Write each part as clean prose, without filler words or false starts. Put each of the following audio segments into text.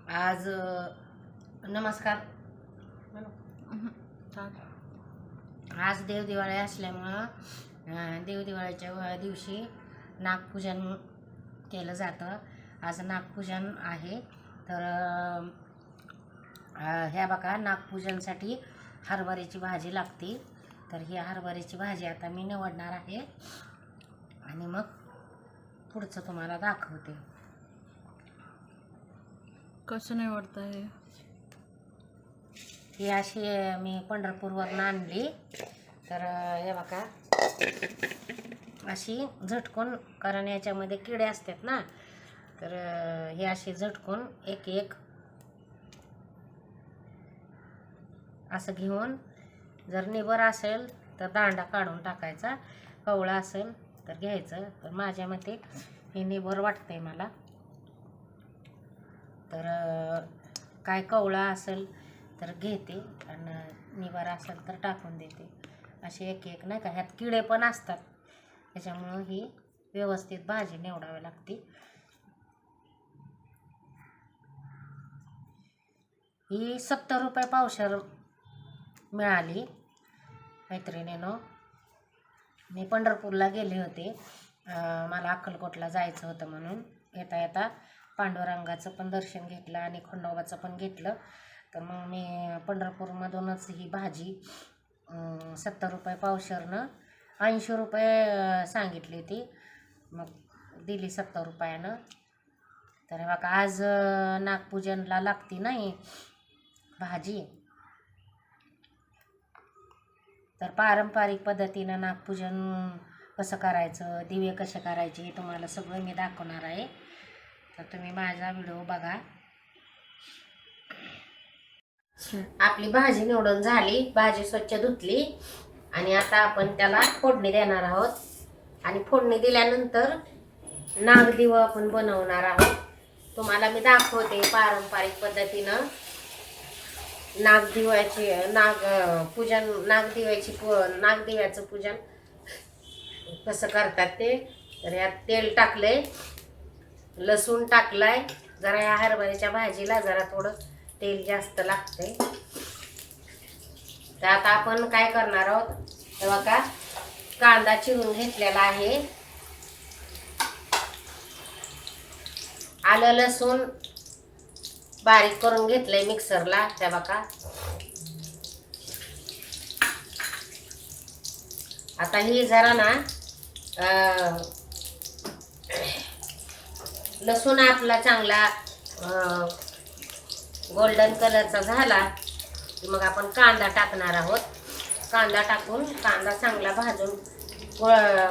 आज नमस्कार. आज देवदिवाळी असल्यामुळं देवदिवाळीच्या दिवशी नागपूजन केलं जातं. आज नागपूजन आहे. तर ह्या बघा, नागपूजनसाठी हरभऱ्याची भाजी लागते. तर ही हरभऱ्याची भाजी आता मी निवडणार आहे आणि मग पुढचं तुम्हाला दाखवते. कसं निवडता हे? ही अशी मी पंढरपूरवरून आणली. तर हे बघा, अशी झटकून, कारण याच्यामध्ये किडे असतात ना, तर हे अशी झटकून एक एक असं घेऊन, जर निबर असेल तर दांडा काढून टाकायचा, कवळा असेल तर घ्यायचं. तर माझ्या मते हे निबर वाटतंय मला. तर काय कवळा असेल तर घेते आणि निबारा असेल तर टाकून देते. असे एक एक, नाही का, ह्यात किडे पण असतात, त्याच्यामुळं ही व्यवस्थित भाजी निवडावी लागते. ही 70 रुपये पावशेर मिळाली मैत्रिणीनं. मी पंढरपूरला गेले होते, मला अक्कलकोटला जायचं होतं, म्हणून येता येता पांडुरंगाचं पण दर्शन घेतलं आणि खंडोबाचं पण घेतलं. तर मग मी पंढरपूरमधूनच ही भाजी 70 रुपये पावशेरनं 80 रुपये सांगितली ती, मग दिली 70 रुपयानं. तर बघा, आज नागपूजनला लागती नाही भाजी. तर पारंपरिक पद्धतीनं नागपूजन कसं करायचं, दिवे कसे करायचे, हे तुम्हाला सगळं मी दाखवणार आहे. तर तुम्ही माझा व्हिडिओ बघा. आपली भाजी निवडून झाली, भाजी स्वच्छ धुतली आणि आता आपण त्याला फोडणी देणार आहोत. आणि फोडणी दिल्यानंतर नागदिवा आपण बनवणार आहोत. तुम्हाला मी दाखवते पारंपरिक पद्धतीनं नागदिव्याचं पूजन कसं करतात ते. तर यात तेल टाकलंय, लसूण टाकलाय, जरा या हरभऱ्याच्या भाजीला जरा थोडं तेल जास्त लागतंय. तर आता आपण काय करणार आहोत, तर बघा, कांदा चिरून घेतलेला आहे, आलं लसूण बारीक करून घेतलंय मिक्सरला. त्या बघा, आता ही जरा ना लसूण आपला चांगला गोल्डन कलरचा झाला की मग आपण कांदा टाकणार आहोत. कांदा टाकून कांदा चांगला भाजून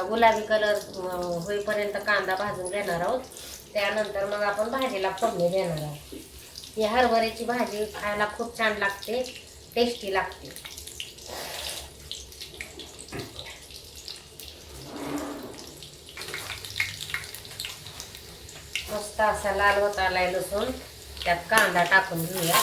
गुलाबी कलर होईपर्यंत कांदा भाजून घेणार आहोत. त्यानंतर मग आपण भाजीला फोडणी देणार आहोत. ही हरभऱ्याची भाजी खायला खूप छान लागते, टेस्टी लागते. मस्त असा लाल होत आलाय लसूण. त्यात कांदा टाकून घेऊया.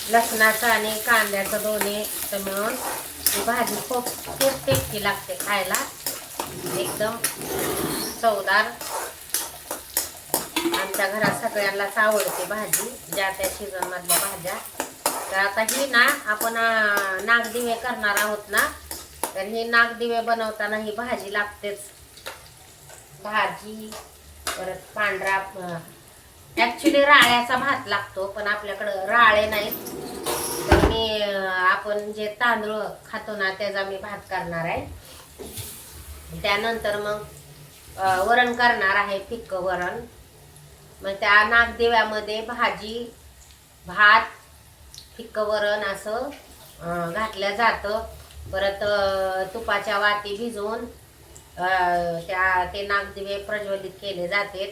लसणाचं आणि कांद्याचं दोन्ही मिळून ही भाजी खूप खूप टेस्टी लागते खायला, एकदम चवदार. आमच्या घरात सगळ्यांनाच आवडते भाजी, ज्या त्या सीझन मधल्या भाज्या. तर आता ही ना आपण नागदिवे करणार आहोत ना, तर ही नागदिवे बनवताना ही भाजी लागतेच. भाजी, परत पांढरा, ॲक्च्युली राळ्याचा भात लागतो, पण आपल्याकडं राळे नाहीत. तर मी आपण जे तांदूळ खातो ना त्याचा मी भात करणार आहे. त्यानंतर मग वरण करणार आहे, फिक्कं वरण. मग त्या नागदिव्यामध्ये भाजी, भात, फिक्कं वरण असं घातलं जातं. परत तुपाच्या वाती भिजवून ते नागदिवे प्रज्वलित केले जाते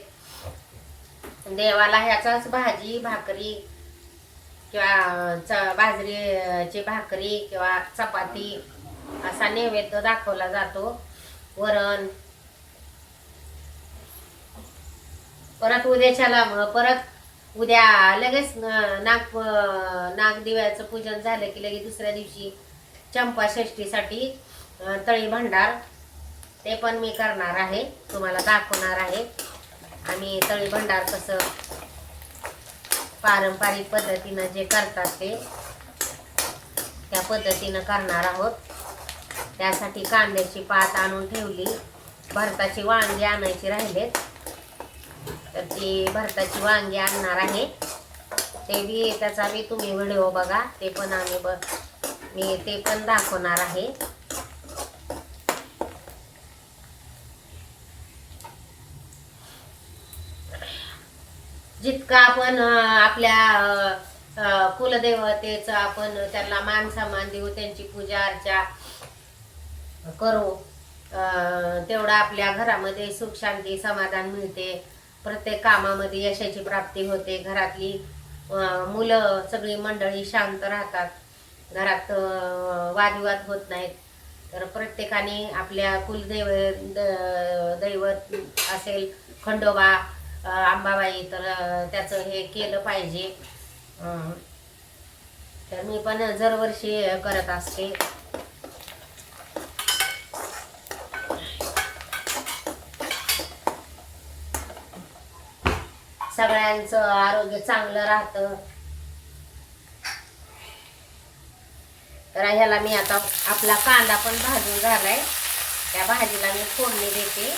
देवाला. ह्याचाच भाजी, भाकरी किंवा बाजरीची भाकरी किंवा चपाती असा नैवेद्य दाखवला जातो. वरण परत उद्या लगेच नागदिव्याचं पूजन झालं की लगेच दुसऱ्या दिवशी चंपाषष्ठीसाठी तळी भांडार ते पण मी करणार आहे, तुम्हाला दाखवणार आहे. आम्ही तळी भंडार कसं पारंपरिक पद्धतीनं जे करतात ते त्या पद्धतीनं करणार आहोत. त्यासाठी कांद्याची पात आणून ठेवली. भरताची वांगी आणायची राहिलेत, तर ती भरताची वांगी आणणार आहे. ते बी त्याचा बी तुम्ही व्हिडिओ बघा, ते पण मी ते पण दाखवणार आहे. जितका आपण आपल्या कुलदेवतेचं आपण त्यांना मान सन्मान देऊ, त्यांची पूजा अर्चा करू, तेवढा आपल्या घरामध्ये सुख शांती समाधान मिळते. प्रत्येक कामामध्ये यशाची प्राप्ती होते. घरातली मुलं सगळी मंडळी शांत राहतात. घरात वादविवाद होत नाहीत. तर प्रत्येकाने आपल्या दैवत असेल खंडोबा, अंबाबाई, तर त्याचं हे केलं पाहिजे. तर मी पण दरवर्षी करत असते. सगळ्यांचं आरोग्य चांगलं राहतं. तर ह्याला मी आता आपला कांदा पण भाजून झालाय, त्या भाजीला मी फोडणी देते.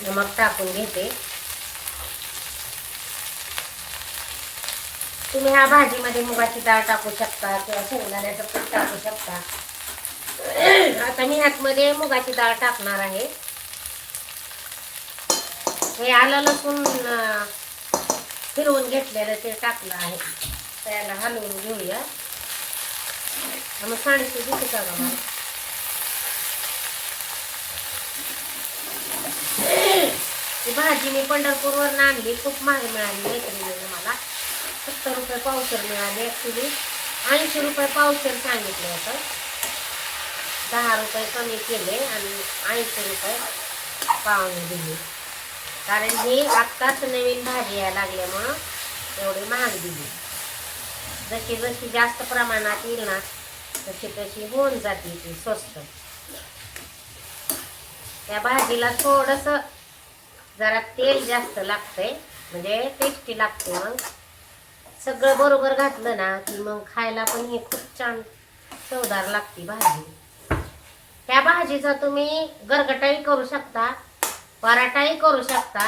नमक टाकून घेते. तुम्ही ह्या भाजीमध्ये मुगाची डाळ टाकू शकता किंवा शेंगदाण्याचं पीठ टाकू शकता. आता मी ह्यातमध्ये मुगाची डाळ टाकणार आहे. हे आलं लसूण फिरवून घेतलेलं ते टाकलं आहे. त्याला हलवून घेऊया. मग सांडशी दिसते का मला? ही भाजी मी पंढरपूरवरून आणली, खूप महाग मिळाली मैत्रिणीने मला. 70 रुपये पावशेर मिळाले. ॲक्च्युली 80 रुपये पावशेर सांगितलं होतं. 10 रुपये कमी केले आणि 80 रुपये पावणे दिली. कारण ही आत्ताच नवीन भाजी यायला लागल्यामुळं एवढी महाग दिली. जशी जशी जास्त प्रमाणात येईल ना तशी तशी होऊन जाते ती स्वस्त. त्या भाजीला थोडंसं जरा तेल जास्त लागतंय, म्हणजे टेस्टी लागते. मग सगळं बरोबर घातलं ना की मग खायला पण ही खूप छान चवदार लागते भाजी. त्या भाजीचा तुम्ही गरगटाही करू शकता, पराठाही करू शकता.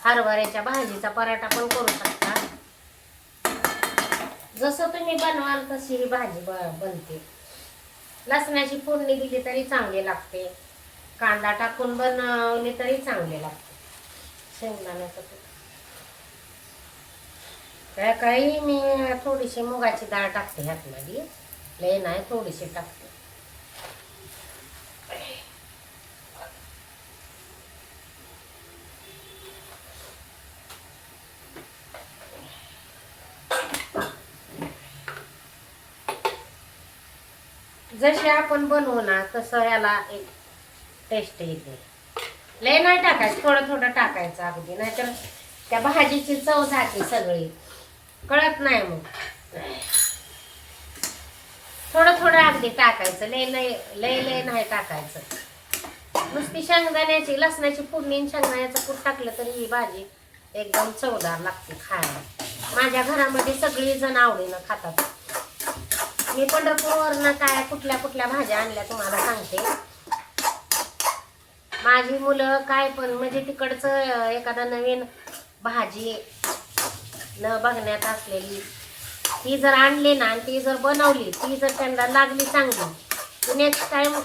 हरभऱ्याच्या भाजीचा पराठा पण करू शकता. जसं तुम्ही बनवाल तशी ही भाजी बनते. लसणाची फोडणी दिली तरी चांगली लागते. कांदा टाकून बनवली तरी चांगले लागते. शेंगदाण्याचं पीठ त्या काही मी थोडीशी मुगाची डाळ टाकते ह्यातमध्ये, लय नाही, थोडीशी टाकते. जसे आपण बनवू ना तसं याला एक टेस्ट येते. लय नाही टाकायचं, थोडं थोडं टाकायचं अगदी, नाहीतर त्या भाजीची चव जाते सगळी, कळत नाही. मग थोडं थोडं अगदी टाकायचं, लय लय लय लय नाही टाकायचं. नुसती शेंगदाण्याची लसणाची फोडणी शेंगदाण्याचं कूट टाकलं तरी ही भाजी एकदम चवदार लागते खायला. माझ्या घरामध्ये सगळी जण आवडीनं खातात. मी पंढरपूरवरनं काय कुठल्या कुठल्या भाज्या आणल्या तुम्हाला सांगते. माझी मुलं काय पण म्हणजे तिकडचं एखादा नवीन भाजी न बघण्यात असलेली ती जर आणली ना आणि ती जर बनवली, ती जर त्यांना लागली चांगली, ती नेक्स्ट टाइम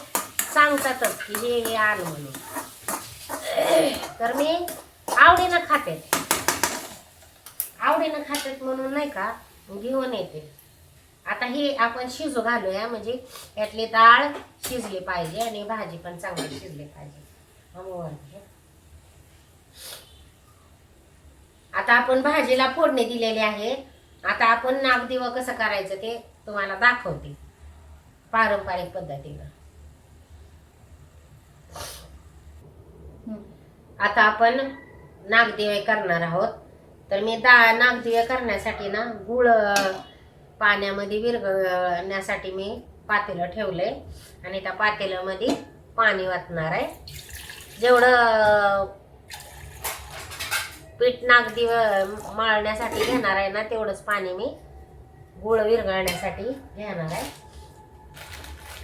सांगतातच की हे आण म्हणून. तर मी आवडीनं खाते म्हणून नाही का घेऊन येते. आता हे आपण शिजू घालूया, म्हणजे यातली डाळ शिजली पाहिजे आणि भाजी पण चांगली शिजली पाहिजे. आता आपण भाजीला फोडणी दिलेली आहे. आता आपण नागदिवा कसं करायचं ते तुम्हाला दाखवते पारंपरिक पद्धतीनं. आता आपण नागदिवे करणार आहोत. तर मी नागदिवे करण्यासाठी ना गुळ पाण्यामध्ये विरघळण्यासाठी मी पातेलं ठेवलंय आणि त्या पातेल्यामध्ये पाणी वाटणार आहे. जेवढं पीठ नागदिवे मळण्यासाठी घेणार आहे ना तेवढंच पाणी मी गुळ विरघळण्यासाठी घेणार आहे.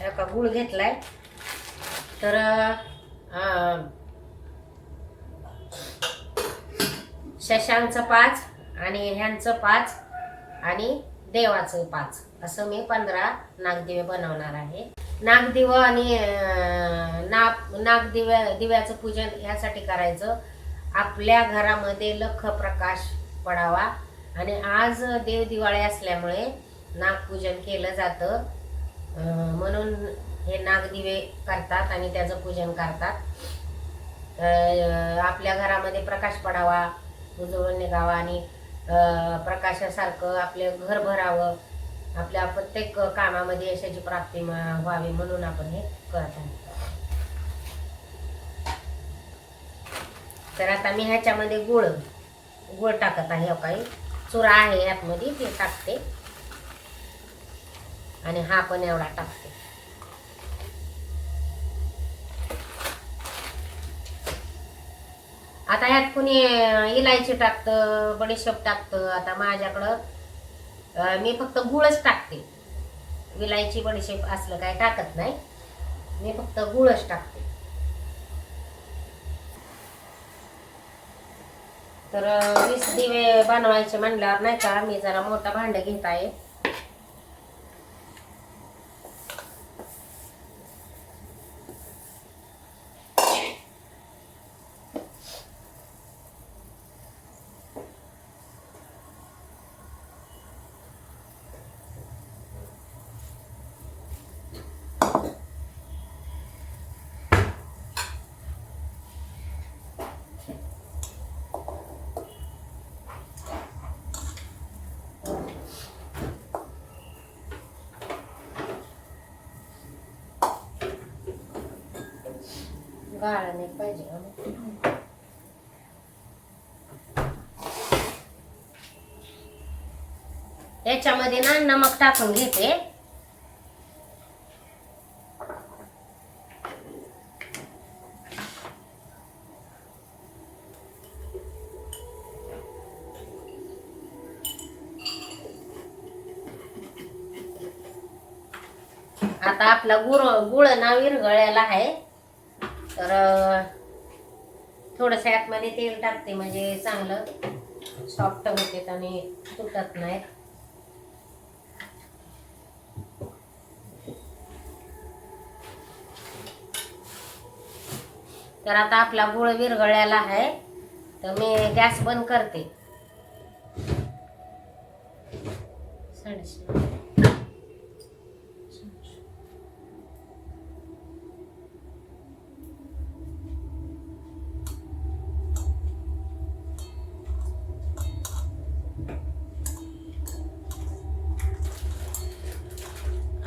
एका गुळ घेतलाय. तर शशांचं 5 आणि ह्यांचं 5 आणि देवाचं 5 असं मी 15 नागदिवे बनवणार आहे. नागदिव आणि दिव्याचं पूजन यासाठी करायचं आपल्या घरामध्ये लख प्रकाश पडावा. आणि आज देव दिवाळी असल्यामुळे नागपूजन केलं जातं. म्हणून हे नागदिवे करतात आणि त्याचं पूजन करतात. आपल्या घरामध्ये प्रकाश पडावा, उजळून निघावा आणि प्रकाशासारखं आपले घर भरावं, आपल्या प्रत्येक कामामध्ये यशाची प्राप्ती व्हावी म्हणून आपण हे करत आहोत. तर आता मी ह्याच्यामध्ये गुळ टाकत आहे. काही चुरा आहे यातमध्ये ते टाकते आणि हा पण एवढा टाकते. आता ह्यात कुणी इलायची टाकतं, बडीशेप टाकतं. आता माझ्याकडं मी फक्त गुळच टाकते. विलायची बडीशेप असलं काय टाकत नाही. मी फक्त गुळच टाकते. तर 20 दिवे बनवायचे म्हणल्यावर नाही का मी जरा मोठा भांडं घेत आहे. गाळणे पाहिजे. याच्यामध्ये ना नमक टाकून घेते. आता आपला गुळ ना विरघळलेला आहे. तर थोडंसं आतमध्ये तेल टाकते म्हणजे चांगलं सॉफ्ट होते आणि तुटत नाहीत. तर आता आपला गुळ विरघळलेला आहे. तर मी गॅस बंद करते.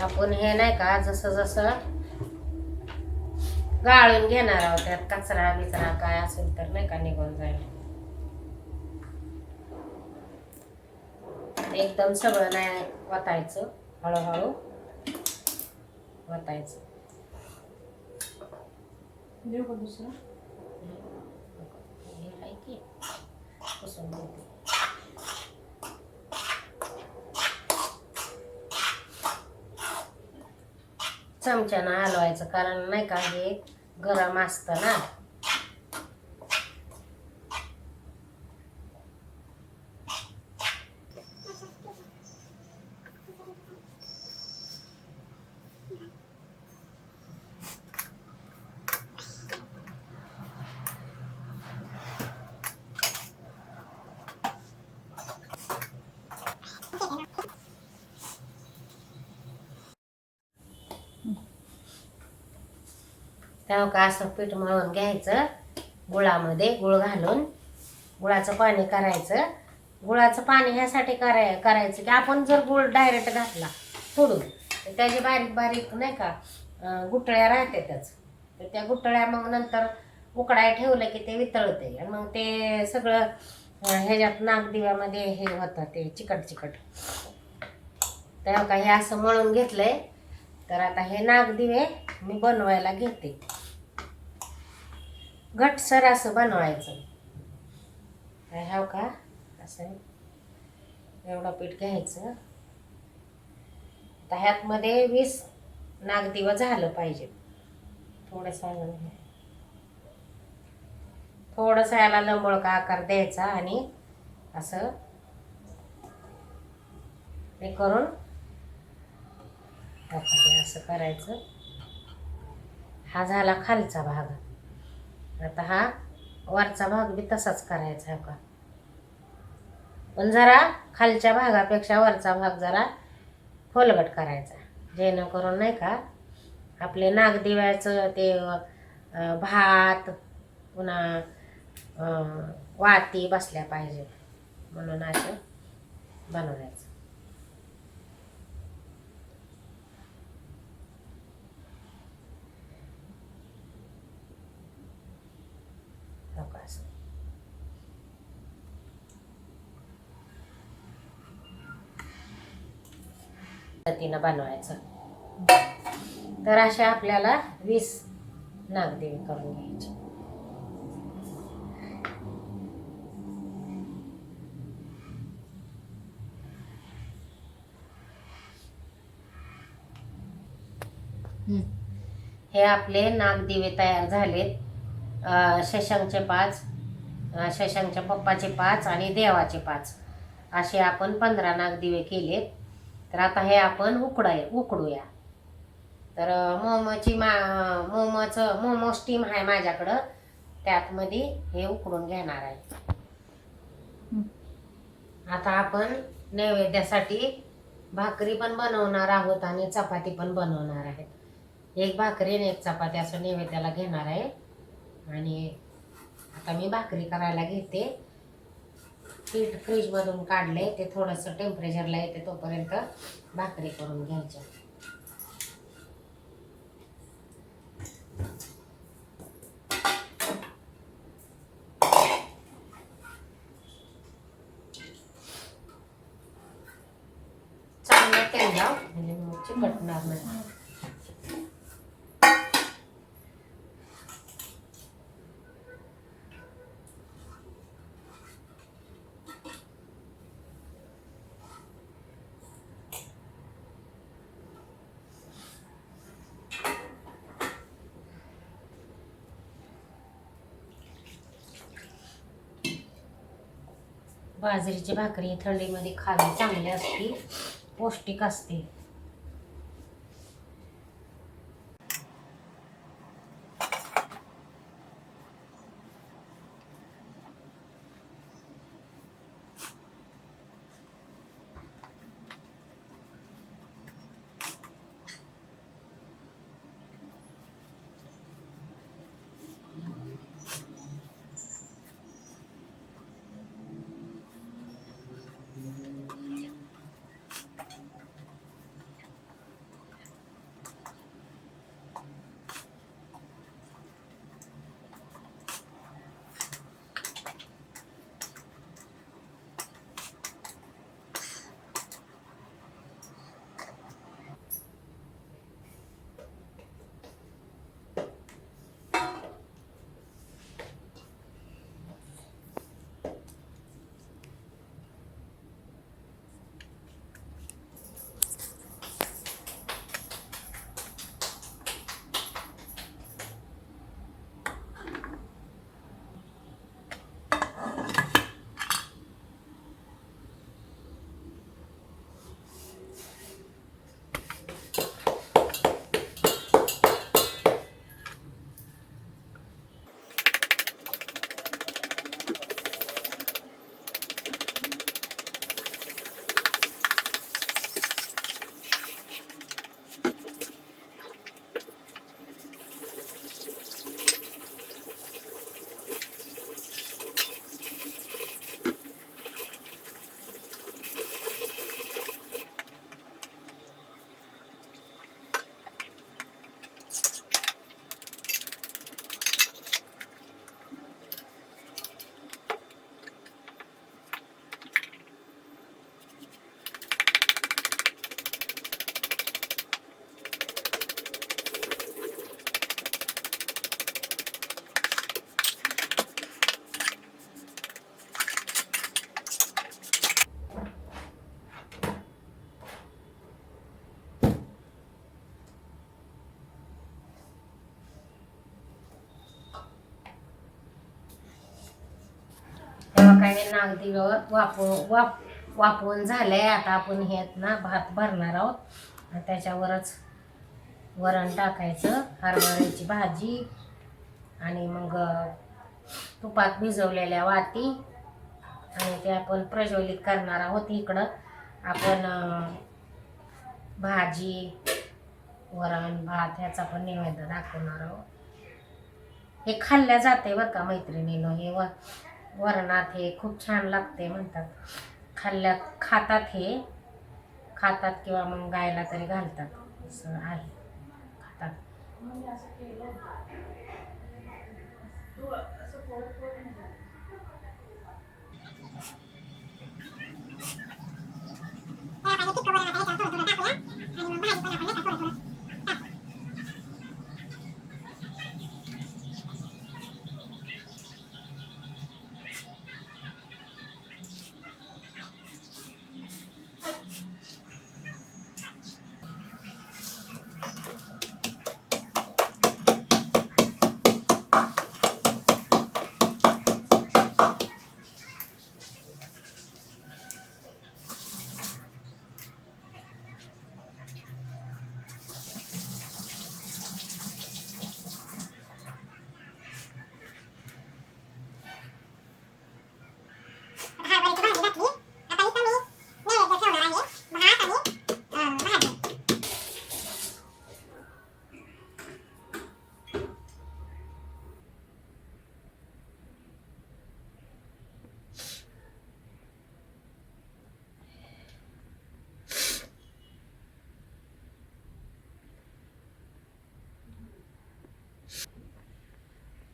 आपण हे नाही का जसं जसं गाळून घेणार आहोत. त्यात कचरा बिचरा काय असेल तर नाही का निघून जाईल. एकदम सगळं नाही वतायचं, हळूहळू वतायचं. देऊ का दुसरा? हे आहे की पुसून देते. चमच्यानं हलवायचं कारण नाही का हे गरम असतं ना. तेव्हा का असं पीठ मळून घ्यायचं गुळामध्ये, गुळ घालून गुळाचं पाणी करायचं. गुळाचं पाणी ह्यासाठी करायचं की आपण जर गुळ डायरेक्ट घातला फोडून तर त्याचे बारीक बारीक नाही का गुठळ्या राहतातच. तर त्या गुठळ्या मग नंतर उकडाय ठेवलं की ते वितळते आणि मग ते सगळं ह्याच्यात नागदिव्यामध्ये हे होतं ते चिकट चिकट. तर का हे असं मळून घेतलंय. तर आता हे नागदिवे मी बनवायला घेते. घटसर असं बनवायचं. ह्याव का असं एवढं पीठ घ्यायचं. आता ह्यातमध्ये 20 नागदिवं झालं पाहिजे. थोडंसं याला लंबोळका आकार द्यायचा आणि असं हे करून असं करायचं. हा झाला खालचा भाग. आता हा वरचा भाग बी तसाच करायचा का, पण जरा खालच्या भागापेक्षा वरचा भाग जरा खोलगट करायचा, जेणेकरून नाही का आपले नागदिव्याचं ते भात पुन्हा वाती बसल्या पाहिजे म्हणून असं बनवायचं. पद्धतीनं बनवायचं. तर अशा आपल्याला 20 नागदेवी करून घ्यायची. हे आपले नागदिवे तयार झालेत. शशांकचे 5, शशांकच्या पप्पाचे 5 आणि देवाचे 5 असे आपण 15 नागदिवे केलेत. तर आता हे आपण उकडूया. तर मोमो स्टीम आहे माझ्याकडं, त्यातमध्ये हे उकडून घेणार आहे. आता आपण नैवेद्यासाठी भाकरी पण बनवणार आहोत आणि चपाती पण बनवणार आहे. एक भाकरी आणि एक चपाती असं नैवेद्याला घेणार आहे. आणि आता मी भाकरी करायला घेते. पीठ फ्रीजमधून काढले, ते थोडंसं टेम्परेचरला येते तोपर्यंत भाकरी करून घ्यायच्या. चांगलं तेल लाव म्हणजे मग चिकटणार नाही. बाजरीची भाकरी थंडीमध्ये खावी चांगली असते, पौष्टिक असते. काय नागदिव्यावर वापरून झालंय. आता आपण हे ना भात भरणार आहोत आणि त्याच्यावरच वरण टाकायचं, हरभऱ्याची भाजी आणि मग तुपात भिजवलेल्या वाती आणि ते आपण प्रज्वलित करणार आहोत. इकडं आपण भाजी वरण भात ह्याचा पण नैवेद्य दाखवणार आहोत. हे खाल्ल्या जाते बरं का मैत्रिणीनं. हे वरणात हे खूप छान लागते म्हणतात. खातात किंवा मग गायला तरी घालतात, असं आहे. खातात.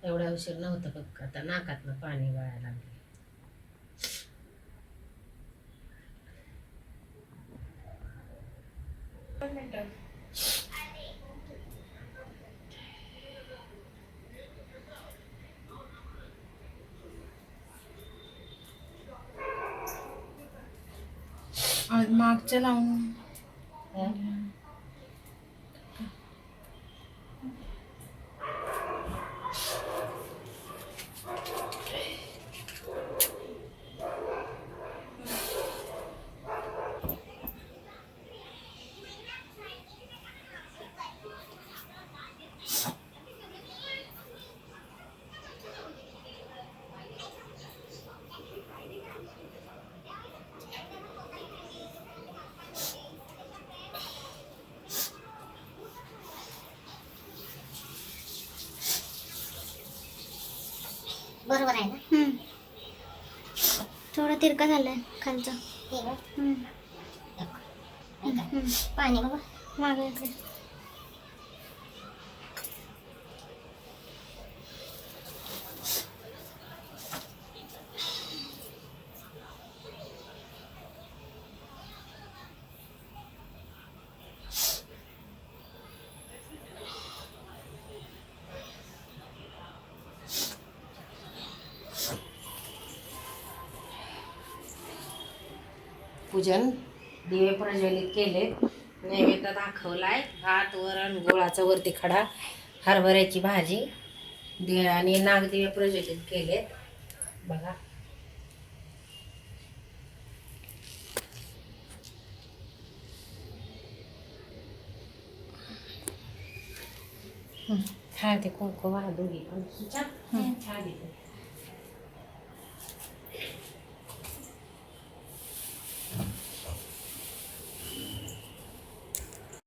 एवढा उशीर नव्हतं बघ, आता नाकातनं पाणी गळायला लागले. मागच्या लावून बरोबर आहे ना. थोडं तिरका झालंय खालचं. हे बघ. पाणी बघा मागे इकडे. पूजन दिवे प्रज्वलित केले, नैवेद्य दाखवलाय. भात वरण गुळाचा वरती खडा, हरभऱ्याची भाजी आणि नागदिवे प्रज्वलित केलेत बघा. हळदी कुंकू दोघी पण